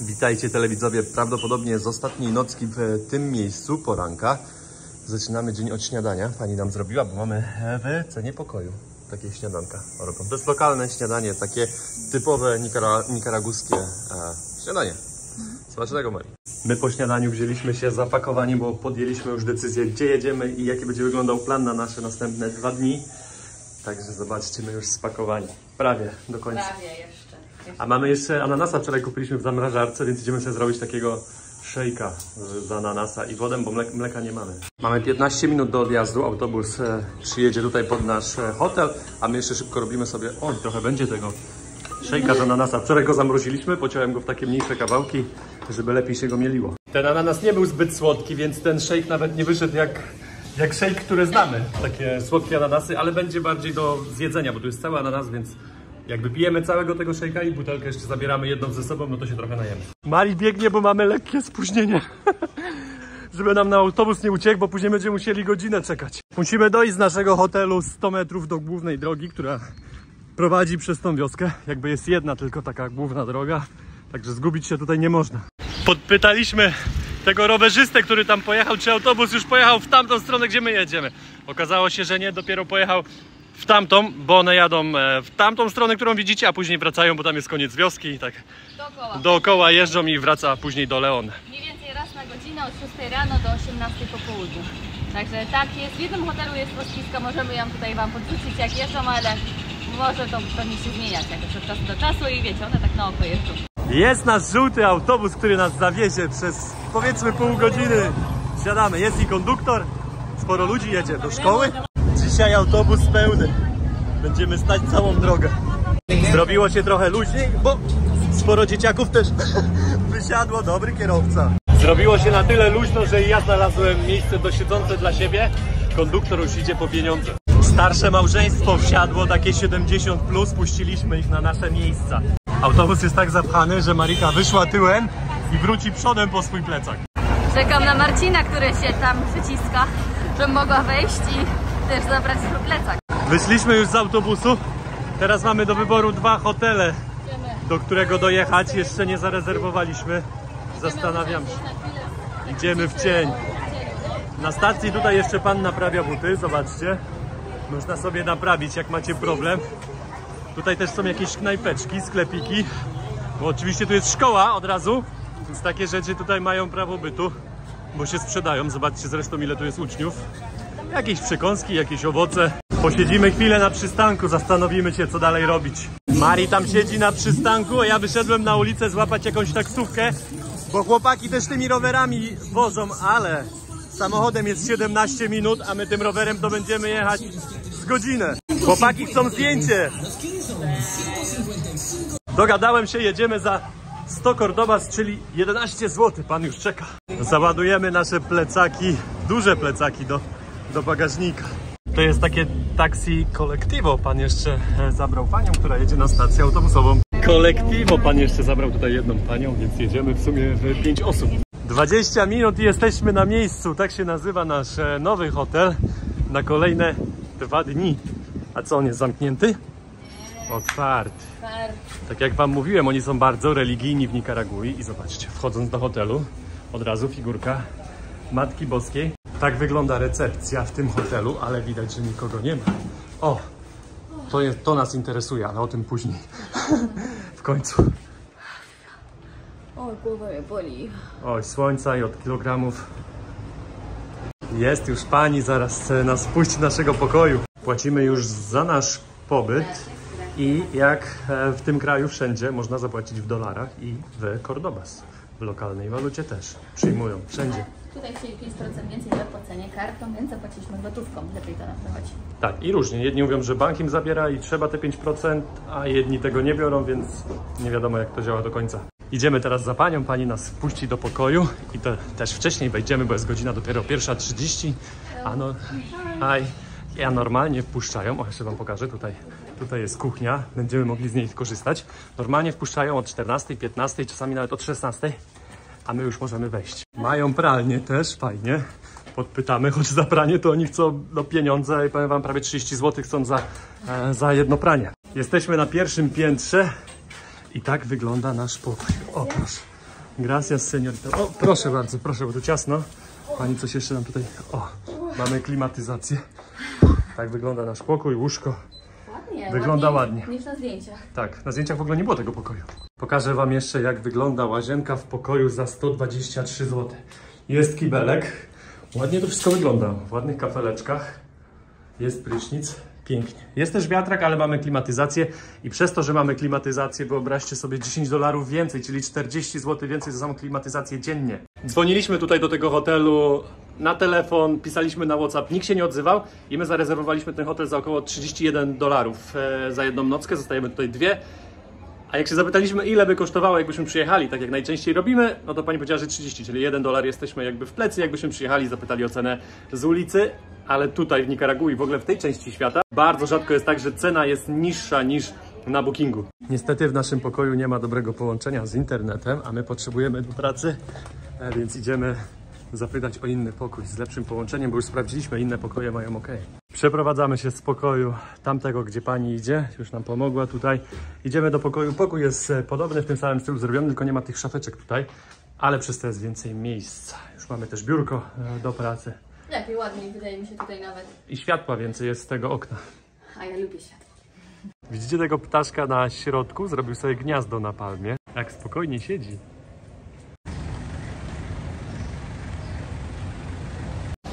Witajcie telewidzowie, prawdopodobnie z ostatniej nocki w tym miejscu, poranka. Zaczynamy dzień od śniadania. Pani nam zrobiła, bo mamy w cenie pokoju takie śniadanka. To jest lokalne śniadanie, takie typowe nikaraguskie śniadanie. Smacznego, Marii. My po śniadaniu wzięliśmy się za pakowanie, bo podjęliśmy już decyzję, gdzie jedziemy i jaki będzie wyglądał plan na nasze następne 2 dni. Także zobaczcie, my już spakowani. Prawie do końca. Prawie jeszcze. A mamy jeszcze ananasa, wczoraj kupiliśmy w zamrażarce, więc idziemy sobie zrobić takiego szejka z ananasa i wodę, bo mleka nie mamy. Mamy 15 minut do odjazdu, autobus przyjedzie tutaj pod nasz hotel, a my jeszcze szybko robimy sobie, trochę będzie tego szejka z ananasa. Wczoraj go zamroziliśmy, pociąłem go w takie mniejsze kawałki, żeby lepiej się go mieliło. Ten ananas nie był zbyt słodki, więc ten szejk nawet nie wyszedł jak szejk, który znamy. Takie słodkie ananasy, ale będzie bardziej do zjedzenia, bo tu jest cały ananas, więc jak wypijemy całego tego szejka i butelkę jeszcze zabieramy jedną ze sobą, no to się trochę najemy. Mari biegnie, bo mamy lekkie spóźnienie. Żeby nam na autobus nie uciekł, bo później będziemy musieli godzinę czekać. Musimy dojść z naszego hotelu 100 metrów do głównej drogi, która prowadzi przez tą wioskę. Jakby jest jedna tylko taka główna droga, także zgubić się tutaj nie można. Podpytaliśmy tego rowerzystę, który tam pojechał, czy autobus już pojechał w tamtą stronę, gdzie my jedziemy. Okazało się, że nie, dopiero pojechał w tamtą, bo one jadą w tamtą stronę, którą widzicie, a później wracają, bo tam jest koniec wioski i tak dookoła jeżdżą i wraca później do Leon. Mniej więcej raz na godzinę od 6 rano do 18 po południu. Także tak jest, w jednym hotelu jest rozpiska, możemy ją tutaj wam podrzucić jak jeżdżą, ale może to nie się zmieniać jakoś od czasu do czasu i wiecie, one tak na oko jeżdżą. Jest nasz żółty autobus, który nas zawiezie przez powiedzmy pół godziny. Siadamy, jest i konduktor, sporo ludzi jedzie do szkoły. Dzisiaj autobus pełny. Będziemy stać całą drogę. Zrobiło się trochę luźniej, bo sporo dzieciaków też wysiadło. Dobry kierowca. Zrobiło się na tyle luźno, że ja znalazłem miejsce dosiedzące dla siebie. Konduktor już idzie po pieniądze. Starsze małżeństwo wsiadło, takie 70+, puściliśmy ich na nasze miejsca. Autobus jest tak zapchany, że Marika wyszła tyłem i wróci przodem po swój plecak. Czekam na Marcina, który się tam przyciska, żebym mogła wejść i też zabrać swój plecak. Wyszliśmy już z autobusu. Teraz mamy do wyboru 2 hotele, do którego dojechać. Jeszcze nie zarezerwowaliśmy. Zastanawiam się. Idziemy w cień. Na stacji tutaj jeszcze pan naprawia buty. Zobaczcie. Można sobie naprawić, jak macie problem. Tutaj też są jakieś knajpeczki, sklepiki. Bo oczywiście tu jest szkoła od razu. Więc takie rzeczy tutaj mają prawo bytu, bo się sprzedają. Zobaczcie zresztą, ile tu jest uczniów. Jakieś przekąski, jakieś owoce. Posiedzimy chwilę na przystanku, zastanowimy się, co dalej robić. Mari tam siedzi na przystanku, a ja wyszedłem na ulicę złapać jakąś taksówkę, bo chłopaki też tymi rowerami wożą, ale samochodem jest 17 minut, a my tym rowerem to będziemy jechać z godzinę. Chłopaki chcą zdjęcie. Dogadałem się, jedziemy za 100 Cordobas, czyli 11 zł. Pan już czeka. Załadujemy nasze plecaki, duże plecaki do bagażnika. To jest takie taksi Colectivo. Pan jeszcze zabrał panią, która jedzie na stację autobusową. Colectivo. Pan jeszcze zabrał tutaj jedną panią, więc jedziemy w sumie w 5 osób. 20 minut i jesteśmy na miejscu. Tak się nazywa nasz nowy hotel na kolejne 2 dni. A co, on jest zamknięty? Otwarty. Tak jak wam mówiłem, oni są bardzo religijni w Nikaragui. I zobaczcie, wchodząc do hotelu, od razu figurka Matki Boskiej. Tak wygląda recepcja w tym hotelu, ale widać, że nikogo nie ma. O, to nas interesuje, ale o tym później. W końcu. O, głowa mnie boli. Oj, słońca i od kilogramów. Jest już pani, zaraz nas wpuści do naszego pokoju. Płacimy już za nasz pobyt i jak w tym kraju wszędzie można zapłacić w dolarach i w Cordobas. W lokalnej walucie też przyjmują, wszędzie. Tutaj chcieli 5% więcej za płacenie kartą, więc zapłaciliśmy gotówką. Lepiej to nam prowadzi. Tak, i różnie. Jedni mówią, że bank im zabiera i trzeba te 5%, a jedni tego nie biorą, więc nie wiadomo, jak to działa do końca. Idziemy teraz za panią, pani nas wpuści do pokoju i to też wcześniej wejdziemy, bo jest godzina dopiero 1:30. A no, ja normalnie wpuszczają, jeszcze wam pokażę, tutaj jest kuchnia, będziemy mogli z niej korzystać. Normalnie wpuszczają od 14, 15, czasami nawet od 16. A my już możemy wejść. Mają pralnię też, fajnie. Podpytamy, choć za pranie to oni chcą pieniądze i powiem wam, prawie 30 zł chcą za jedno pranie. Jesteśmy na 1. piętrze i tak wygląda nasz pokój. O proszę, Gracias, seniorita. O, proszę bardzo, proszę, bo tu ciasno. Pani coś jeszcze nam tutaj... O, mamy klimatyzację. Tak wygląda nasz pokój, łóżko. Ładnie, Wygląda ładnie. Niż na zdjęciach. Tak, na zdjęciach w ogóle nie było tego pokoju. Pokażę wam jeszcze, jak wygląda łazienka w pokoju za 123 zł. Jest kibelek. Ładnie to wszystko wygląda. W ładnych kafeleczkach. Jest prysznic. Pięknie. Jest też wiatrak, ale mamy klimatyzację i przez to, że mamy klimatyzację, wyobraźcie sobie $10 więcej, czyli 40 zł więcej za samą klimatyzację dziennie. Dzwoniliśmy tutaj do tego hotelu na telefon, pisaliśmy na WhatsApp, nikt się nie odzywał i my zarezerwowaliśmy ten hotel za około $31 za jedną nockę, zostajemy tutaj dwie. A jak się zapytaliśmy, ile by kosztowało, jakbyśmy przyjechali, tak jak najczęściej robimy, no to pani powiedziała, że 30, czyli $1 jesteśmy jakby w plecy, jakbyśmy przyjechali, zapytali o cenę z ulicy, ale tutaj w Nikaragui, w ogóle w tej części świata, bardzo rzadko jest tak, że cena jest niższa niż na bookingu. Niestety w naszym pokoju nie ma dobrego połączenia z internetem, a my potrzebujemy do pracy, więc idziemy zapytać o inny pokój z lepszym połączeniem, bo już sprawdziliśmy, inne pokoje mają ok. Przeprowadzamy się z pokoju tamtego, gdzie pani idzie, już nam pomogła tutaj. Idziemy do pokoju. Pokój jest podobny, w tym samym stylu zrobiony, tylko nie ma tych szafeczek tutaj, ale przez to jest więcej miejsca. Już mamy też biurko do pracy. Lepiej, ładniej wydaje mi się tutaj nawet. I światła więcej jest z tego okna. A ja lubię światło. Widzicie tego ptaszka na środku? Zrobił sobie gniazdo na palmie. Jak spokojnie siedzi.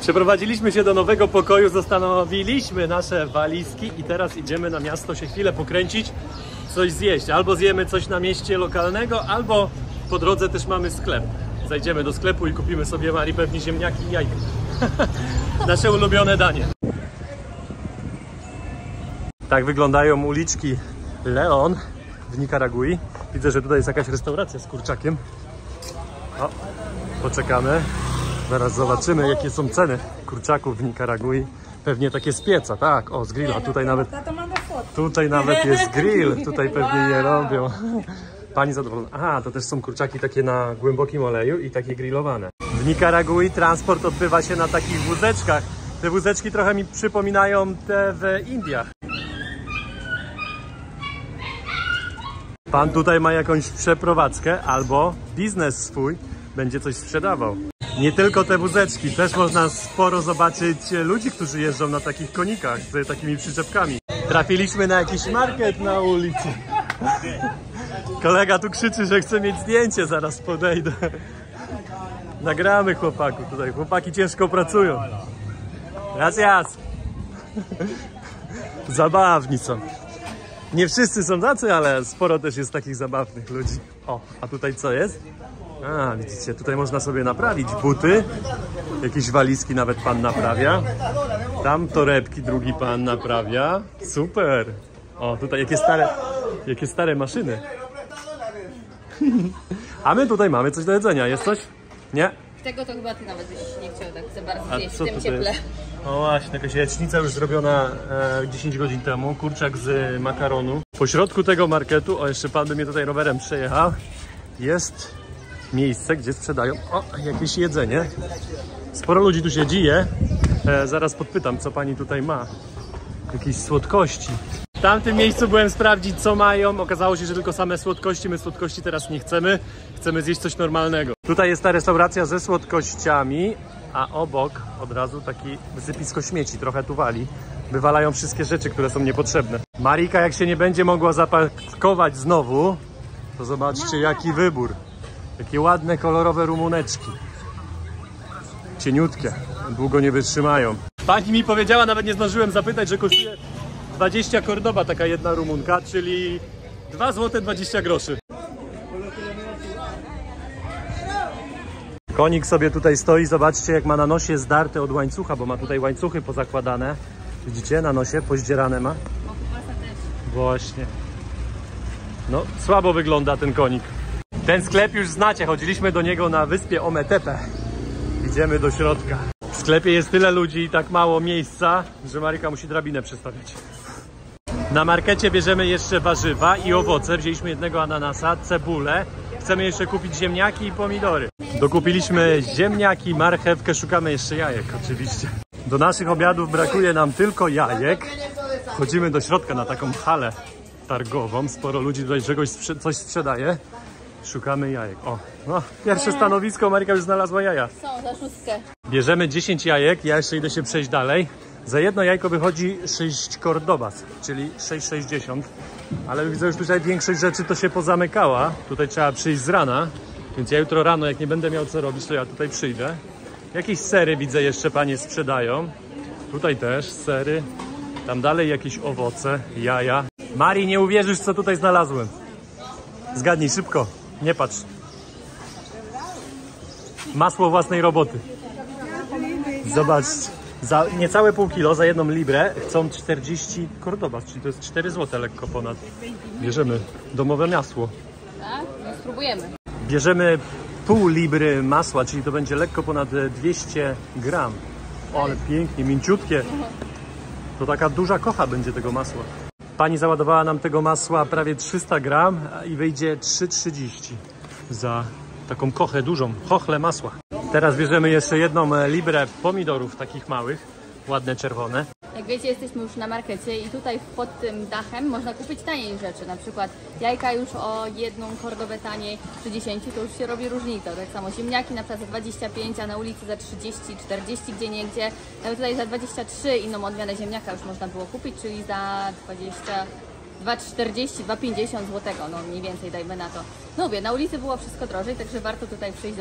Przeprowadziliśmy się do nowego pokoju, zastanowiliśmy nasze walizki i teraz idziemy na miasto się chwilę pokręcić, coś zjeść. Albo zjemy coś na mieście lokalnego, albo po drodze też mamy sklep. Zajdziemy do sklepu i kupimy sobie Marii pewnie ziemniaki i jajka. Nasze ulubione danie. Tak wyglądają uliczki Leon w Nikaragui. Widzę, że tutaj jest jakaś restauracja z kurczakiem. O, poczekamy. Zaraz zobaczymy, jakie są ceny kurczaków w Nikaragui. Pewnie takie z pieca, tak? O, z grilla. Tutaj nawet jest grill. Tutaj pewnie je robią. Pani zadowolona. Aha, to też są kurczaki takie na głębokim oleju i takie grillowane. W Nikaragui transport odbywa się na takich wózeczkach. Te wózeczki trochę mi przypominają te w Indiach. Pan tutaj ma jakąś przeprowadzkę albo biznes swój, będzie coś sprzedawał. Nie tylko te wózeczki, też można sporo zobaczyć ludzi, którzy jeżdżą na takich konikach z takimi przyczepkami. Trafiliśmy na jakiś market na ulicy. Kolega tu krzyczy, że chce mieć zdjęcie, zaraz podejdę. Nagramy chłopaku tutaj, chłopaki ciężko pracują. Gracias. Zabawni są. Nie wszyscy są tacy, ale sporo też jest takich zabawnych ludzi. O, a tutaj co jest? A, widzicie, tutaj można sobie naprawić buty. Jakieś walizki nawet pan naprawia. Tam torebki drugi pan naprawia. Super. O, tutaj jakie stare maszyny. A my tutaj mamy coś do jedzenia. Jest coś? Nie? Tego to chyba ty nawet byś nie chciał tak za bardzo zjeść w co tym tutaj cieple. jest? O właśnie, jakaś jajecznica już zrobiona 10 godzin temu. Kurczak z makaronu. Po środku tego marketu, o jeszcze pan by mnie tutaj rowerem przejechał, jest miejsce, gdzie sprzedają jakieś jedzenie. Sporo ludzi tu się dzieje. Zaraz podpytam, co pani tutaj ma. Jakieś słodkości. W tamtym miejscu byłem sprawdzić, co mają. Okazało się, że tylko same słodkości. My słodkości teraz nie chcemy. Chcemy zjeść coś normalnego. Tutaj jest ta restauracja ze słodkościami, a obok od razu taki wysypisko śmieci. Trochę tu wali. Wywalają wszystkie rzeczy, które są niepotrzebne. Marika, jak się nie będzie mogła zapakować znowu, to zobaczcie, jaki wybór. Jakie ładne, kolorowe rumuneczki. Cieniutkie. Długo nie wytrzymają. Pani mi powiedziała, nawet nie zdążyłem zapytać, że kosztuje 20 Cordoba taka jedna rumunka, czyli 2 zł 20 groszy. Konik sobie tutaj stoi, zobaczcie, jak ma na nosie zdarte od łańcucha, bo ma tutaj łańcuchy pozakładane. Widzicie, na nosie pozdzierane ma. Właśnie. No, słabo wygląda ten konik. Ten sklep już znacie, chodziliśmy do niego na wyspie Ometepe. Idziemy do środka. W sklepie jest tyle ludzi i tak mało miejsca, że Maryka musi drabinę przestawiać. Na markecie bierzemy jeszcze warzywa i owoce. Wzięliśmy jednego ananasa, cebulę. Chcemy jeszcze kupić ziemniaki i pomidory. Dokupiliśmy ziemniaki, marchewkę, szukamy jeszcze jajek oczywiście. Do naszych obiadów brakuje nam tylko jajek. Chodzimy do środka na taką halę targową. Sporo ludzi tutaj coś sprzedaje. Szukamy jajek. O, no, pierwsze stanowisko, Marika już znalazła jaja. Są za 6. Bierzemy 10 jajek, ja jeszcze idę się przejść dalej. Za jedno jajko wychodzi 6 Cordobas, czyli 6,60. Ale widzę już tutaj większość rzeczy to się pozamykała. Tutaj trzeba przyjść z rana, więc ja jutro rano, jak nie będę miał co robić, to ja tutaj przyjdę. Jakieś sery widzę jeszcze panie sprzedają. Tutaj też sery. Tam dalej jakieś owoce, jaja. Marii, nie uwierzysz, co tutaj znalazłem. Zgadnij, szybko. Nie patrz. Masło własnej roboty. Zobaczcie. Za niecałe pół kilo, za jedną librę chcą 40 Cordobas, czyli to jest 4 zł lekko ponad. Bierzemy domowe masło. Tak? No, spróbujemy. Bierzemy pół libry masła, czyli to będzie lekko ponad 200 gram. O, ale pięknie, mięciutkie. To taka duża kocha będzie tego masła. Pani załadowała nam tego masła prawie 300 gram i wyjdzie 3,30 za taką kochę dużą, chochlę masła. Teraz bierzemy jeszcze jedną librę pomidorów takich małych, ładne czerwone. Jak wiecie, jesteśmy już na markecie i tutaj pod tym dachem można kupić taniej rzeczy. Na przykład jajka już o jedną Cordobę taniej przy 10 to już się robi różnica. Tak samo ziemniaki na przykład za 25, a na ulicy za 30, 40 gdzie niegdzie. Nawet tutaj za 23 inną odmianę ziemniaka już można było kupić, czyli za 2,40, 2,50 zł, no mniej więcej dajmy na to. No mówię, na ulicy było wszystko drożej, także warto tutaj przyjść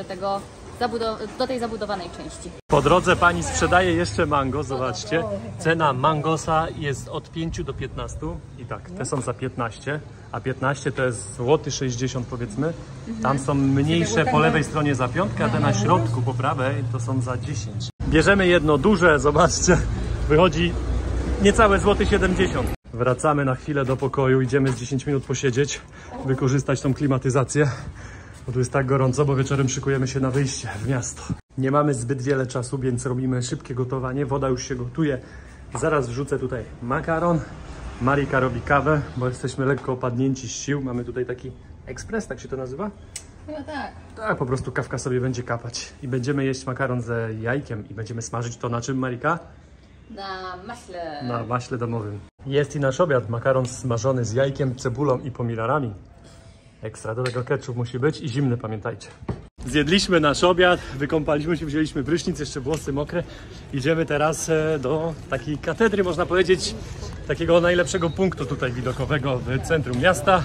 do tej zabudowanej części. Po drodze pani sprzedaje jeszcze mango, zobaczcie. Cena mangosa jest od 5 do 15 i tak, te są za 15, a 15 to jest złoty 60 powiedzmy. Tam są mniejsze po lewej stronie za 5, a te na środku po prawej to są za 10. Bierzemy jedno duże, zobaczcie, wychodzi niecałe złoty 70. Wracamy na chwilę do pokoju, idziemy z 10 minut posiedzieć, wykorzystać tą klimatyzację. Bo tu jest tak gorąco, bo wieczorem szykujemy się na wyjście w miasto. Nie mamy zbyt wiele czasu, więc robimy szybkie gotowanie. Woda już się gotuje. Zaraz wrzucę tutaj makaron. Marika robi kawę, bo jesteśmy lekko opadnięci z sił. Mamy tutaj taki ekspres, tak się to nazywa? Chyba tak. Tak, po prostu kawka sobie będzie kapać. I będziemy jeść makaron ze jajkiem i będziemy smażyć to na czym, Marika? Na maśle. Na maśle domowym. Jest i nasz obiad. Makaron smażony z jajkiem, cebulą i pomidorami. Ekstra, do tego ketchup musi być i zimny, pamiętajcie. Zjedliśmy nasz obiad, wykąpaliśmy się, wzięliśmy prysznic, jeszcze włosy mokre. Idziemy teraz do takiej katedry, można powiedzieć, takiego najlepszego punktu tutaj widokowego w centrum miasta.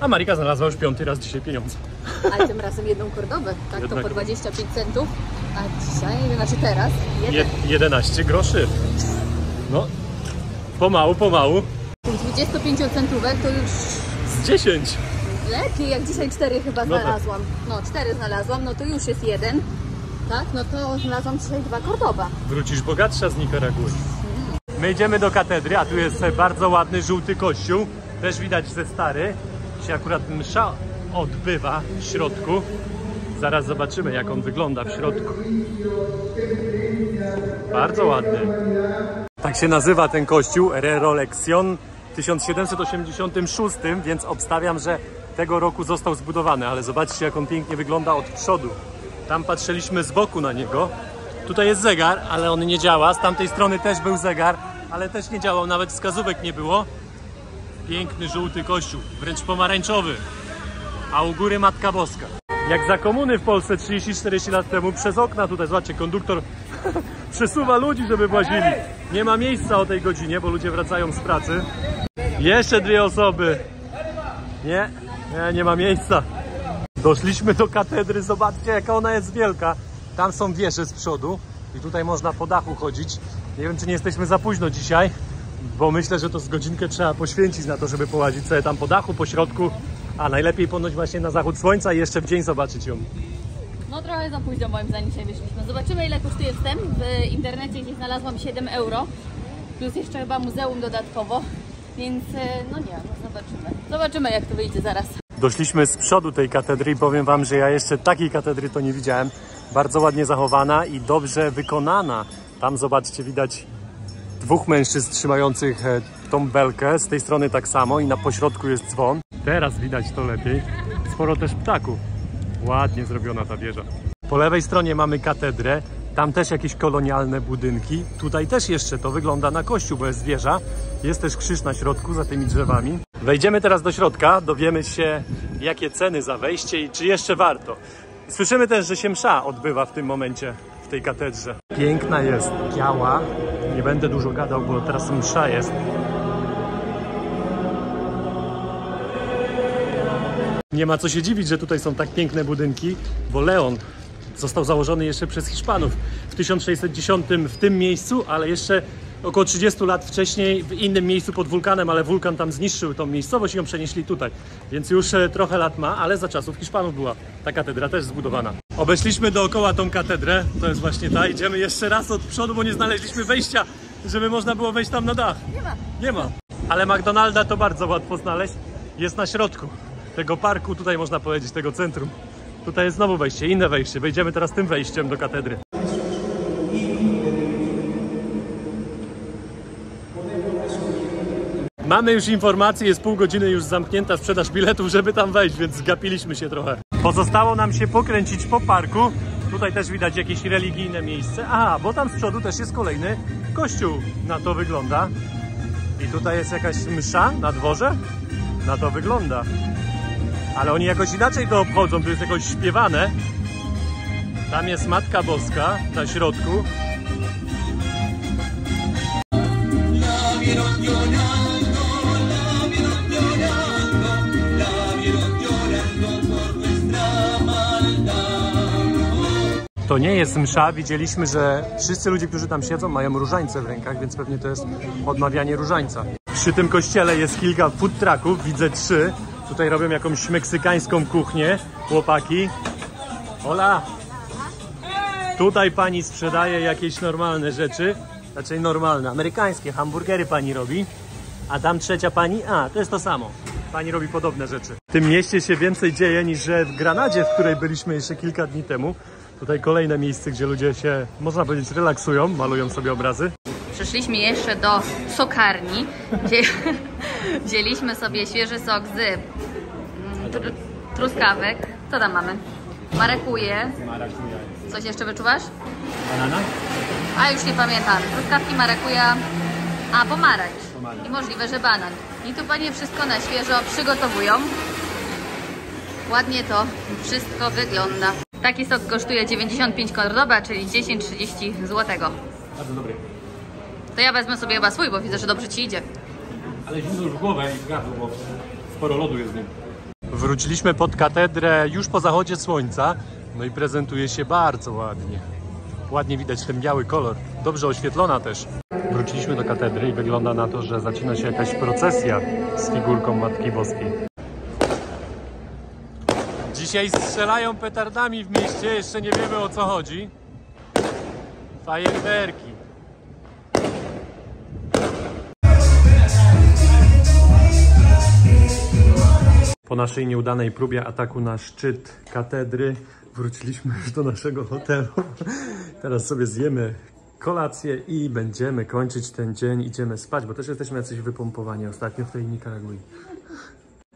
A Marika znalazła już 5. raz dzisiaj pieniądze. Ale tym razem jedną Cordobę, tak? Jednak. To po 25 centów, a dzisiaj, znaczy teraz, 11 groszy. No, pomału, pomału. Tych 25 centówek to już Z 10. lepiej, jak dzisiaj 4 chyba No tak. znalazłam. No 4 znalazłam, no to już jest 1. Tak, no to znalazłam dzisiaj 2 Cordoba. Wrócisz bogatsza z Nikaragui. My idziemy do katedry, a tu jest bardzo ładny, żółty kościół. Też widać, że stary. Się akurat msza odbywa w środku. Zaraz zobaczymy, jak on wygląda w środku. Bardzo ładny. Tak się nazywa ten kościół, Rerolection w 1786, więc obstawiam, że tego roku został zbudowany. Ale zobaczcie, jak on pięknie wygląda od przodu. Tam patrzyliśmy z boku na niego. Tutaj jest zegar, ale on nie działa. Z tamtej strony też był zegar, ale też nie działał. Nawet wskazówek nie było. Piękny, żółty kościół, wręcz pomarańczowy. A u góry Matka Boska. Jak za komuny w Polsce 30-40 lat temu przez okna tutaj, zobaczcie, konduktor przesuwa ludzi, żeby włazili. Nie ma miejsca o tej godzinie, bo ludzie wracają z pracy. Jeszcze 2 osoby. Nie ma miejsca. Doszliśmy do katedry, zobaczcie, jaka ona jest wielka. Tam są wieże z przodu i tutaj można po dachu chodzić. Nie wiem, czy nie jesteśmy za późno dzisiaj, bo myślę, że to z godzinkę trzeba poświęcić na to, żeby połazić sobie tam po dachu, po środku. A najlepiej ponoć właśnie na zachód słońca i jeszcze w dzień zobaczyć ją. No trochę za późno moim zdaniem dzisiaj wyszliśmy. Zobaczymy, ile kosztuje wstęp. W internecie gdzieś znalazłam 7 euro. Plus jeszcze chyba muzeum dodatkowo. Więc no nie, no zobaczymy. Zobaczymy, jak to wyjdzie zaraz. Doszliśmy z przodu tej katedry i powiem wam, że ja jeszcze takiej katedry to nie widziałem. Bardzo ładnie zachowana i dobrze wykonana. Tam zobaczcie, widać 2 mężczyzn trzymających tą belkę. Z tej strony tak samo i na pośrodku jest dzwon. Teraz widać to lepiej. Sporo też ptaków. Ładnie zrobiona ta wieża. Po lewej stronie mamy katedrę. Tam też jakieś kolonialne budynki. Tutaj też jeszcze to wygląda na kościół, bo jest wieża. Jest też krzyż na środku za tymi drzewami. Wejdziemy teraz do środka, dowiemy się, jakie ceny za wejście i czy jeszcze warto. Słyszymy też, że się msza odbywa w tym momencie w tej katedrze. Piękna jest, biała. Nie będę dużo gadał, bo teraz msza jest. Nie ma co się dziwić, że tutaj są tak piękne budynki, bo Leon został założony jeszcze przez Hiszpanów w 1610 w tym miejscu, ale jeszcze około 30 lat wcześniej w innym miejscu pod wulkanem, ale wulkan tam zniszczył tą miejscowość i ją przenieśli tutaj. Więc już trochę lat ma, ale za czasów Hiszpanów była ta katedra też zbudowana. Obeszliśmy dookoła tą katedrę, to jest właśnie ta. Idziemy jeszcze raz od przodu, bo nie znaleźliśmy wejścia, żeby można było wejść tam na dach. Nie ma. Nie ma. Ale McDonalda to bardzo łatwo znaleźć. Jest na środku tego parku, tutaj można powiedzieć, tego centrum. Tutaj jest znowu wejście, inne wejście. Wejdziemy teraz tym wejściem do katedry. Mamy już informację, jest pół godziny już zamknięta sprzedaż biletów, żeby tam wejść, więc zgapiliśmy się trochę. Pozostało nam się pokręcić po parku. Tutaj też widać jakieś religijne miejsce. Aha, bo tam z przodu też jest kolejny kościół. Na to wygląda. I tutaj jest jakaś msza na dworze. Na to wygląda. Ale oni jakoś inaczej to obchodzą, tu jest jakoś śpiewane. Tam jest Matka Boska na środku. To nie jest msza, widzieliśmy, że wszyscy ludzie, którzy tam siedzą, mają różańce w rękach, więc pewnie to jest odmawianie różańca. Przy tym kościele jest kilka food trucków, widzę 3. Tutaj robią jakąś meksykańską kuchnię, chłopaki. Hola! Tutaj pani sprzedaje jakieś normalne rzeczy, raczej normalne, amerykańskie hamburgery pani robi. A tam trzecia pani, to jest to samo. Pani robi podobne rzeczy. W tym mieście się więcej dzieje niż w Granadzie, w której byliśmy jeszcze kilka dni temu. Tutaj kolejne miejsce, gdzie ludzie się, można powiedzieć, relaksują, malują sobie obrazy. Przyszliśmy jeszcze do sokarni, gdzie wzięliśmy sobie świeży sok z truskawek. Co tam mamy? Marakuje. Coś jeszcze wyczuwasz? Banana? A już nie pamiętam. Truskawki, marakuja, pomarańcz. I możliwe, że banan. I tu panie wszystko na świeżo przygotowują. Ładnie to wszystko wygląda. Taki sok kosztuje 95 Cordoba, czyli 10,30 zł. Bardzo dobry. To ja wezmę sobie chyba swój, bo widzę, że dobrze ci idzie. Ale zimno już w głowę i w gardło, bo sporo lodu jest w nim. Wróciliśmy pod katedrę już po zachodzie słońca, no i prezentuje się bardzo ładnie. Ładnie widać ten biały kolor, dobrze oświetlona też. Wróciliśmy do katedry i wygląda na to, że zaczyna się jakaś procesja z figurką Matki Boskiej. Dzisiaj strzelają petardami w mieście, jeszcze nie wiemy o co chodzi. Fajerwerki. Po naszej nieudanej próbie ataku na szczyt katedry wróciliśmy już do naszego hotelu. Teraz sobie zjemy kolację i będziemy kończyć ten dzień. Idziemy spać, bo też jesteśmy jacyś wypompowani ostatnio w tej Nikaragui.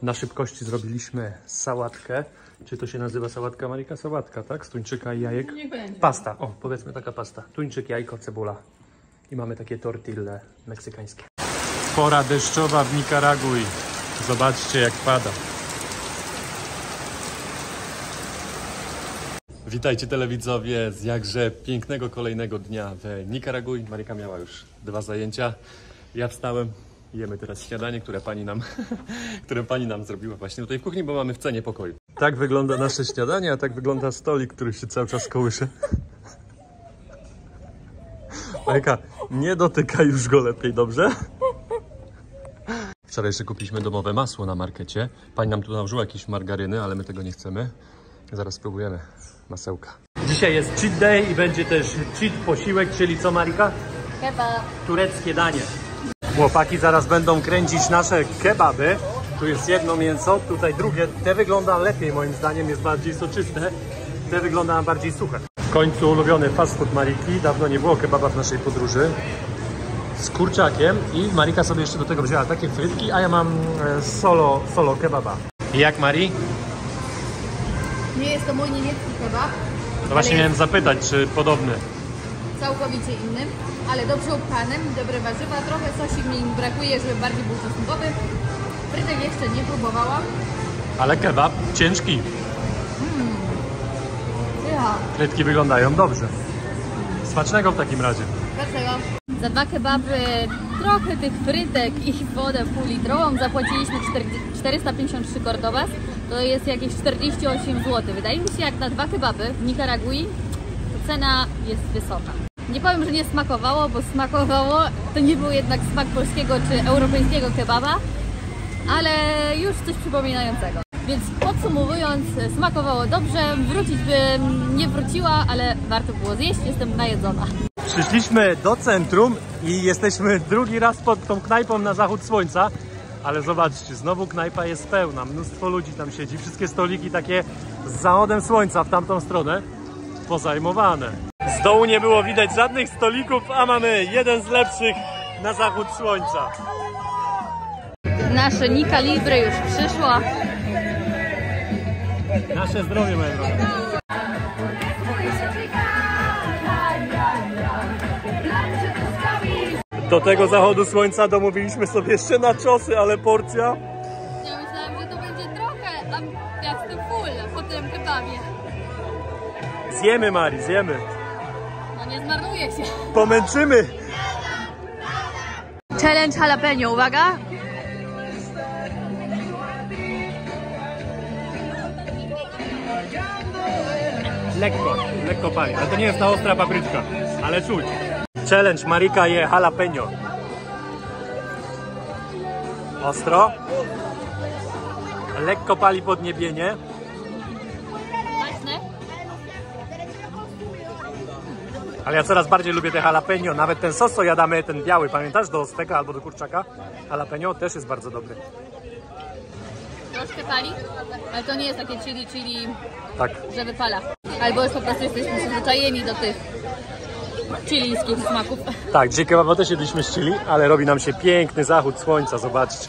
Na szybkości zrobiliśmy sałatkę. Czy to się nazywa sałatka, Marika? Sałatka, tak? Z tuńczyka i jajek. Pasta, o, powiedzmy taka pasta. Tuńczyk, jajko, cebula. I mamy takie tortille meksykańskie. Pora deszczowa w Nikaragui. Zobaczcie, jak pada. Witajcie telewidzowie z jakże pięknego kolejnego dnia w Nikaragui. Marika miała już 2 zajęcia. Ja wstałem. Jemy teraz śniadanie, które pani nam zrobiła właśnie tutaj w kuchni, bo mamy w cenie pokoju. Tak wygląda nasze śniadanie, a tak wygląda stolik, który się cały czas kołysze. Marika, nie dotykaj już go lepiej, dobrze? Wczoraj jeszcze kupiliśmy domowe masło na markecie. Pani nam tu nałożyła jakieś margaryny, ale my tego nie chcemy. Zaraz spróbujemy masełka. Dzisiaj jest cheat day i będzie też cheat posiłek, czyli co, Marika? Kebab. Tureckie danie. Chłopaki zaraz będą kręcić nasze kebaby. Tu jest jedno mięso, tutaj drugie. Te wygląda lepiej moim zdaniem, jest bardziej soczyste. Te wygląda bardziej suche. W końcu ulubiony fast food Mariki. Dawno nie było kebaba w naszej podróży. Z kurczakiem i Marika sobie jeszcze do tego wzięła takie frytki, a ja mam solo kebaba. I jak, Mari? Nie jest to mój niemiecki kebab. No właśnie miałem zapytać, czy podobny. całkowicie innym, ale dobrze upchanym, dobre warzywa, trochę sosi mi brakuje, żeby bardziej był czosnkowy. Frytek jeszcze nie próbowałam. Ale kebab ciężki. Ja. Frytki wyglądają dobrze. Smacznego w takim razie. Dlaczego? Za 2 kebaby, trochę tych frytek i wodę półlitrową zapłaciliśmy 453 cordobas. To jest jakieś 48 zł. Wydaje mi się, jak na 2 kebaby w Nikaragui, to cena jest wysoka. Nie powiem, że nie smakowało, bo smakowało. To nie był jednak smak polskiego czy europejskiego kebaba, ale już coś przypominającego. Więc podsumowując, smakowało dobrze. Wrócić bym nie wróciła, ale warto było zjeść. Jestem najedzona. Przyszliśmy do centrum i jesteśmy drugi raz pod tą knajpą na zachód słońca. Ale zobaczcie, znowu knajpa jest pełna, mnóstwo ludzi tam siedzi. Wszystkie stoliki takie z zachodem słońca w tamtą stronę pozajmowane. Z dołu nie było widać żadnych stolików, a mamy jeden z lepszych na zachód słońca. Nasze Nika Libre już przyszło. Nasze zdrowie, moje drogie. Do tego zachodu słońca domówiliśmy sobie jeszcze na czosy, ale porcja... Ja myślałam, że to będzie trochę, a jak z tym full po tym kebabie. Zjemy, Mari, zjemy. No nie zmarnuje się. Pomęczymy. Challenge jalapeno, uwaga. Lekko pali, ale to nie jest ta ostra papryczka, ale czuć. Challenge, Marika je jalapeno. Ostro. Lekko pali podniebienie. Mocne. Ale ja coraz bardziej lubię te jalapeno. Nawet ten sos, co jadamy, ten biały, pamiętasz? Do steka albo do kurczaka. Jalapeno też jest bardzo dobry. Troszkę pali, ale to nie jest takie chili, Tak. że wypala. Albo już po prostu jesteśmy przyzwyczajeni do tych chilijskich smaków. Tak, dzisiaj kebaba też jedliśmy z chili, ale robi nam się piękny zachód słońca, zobaczcie.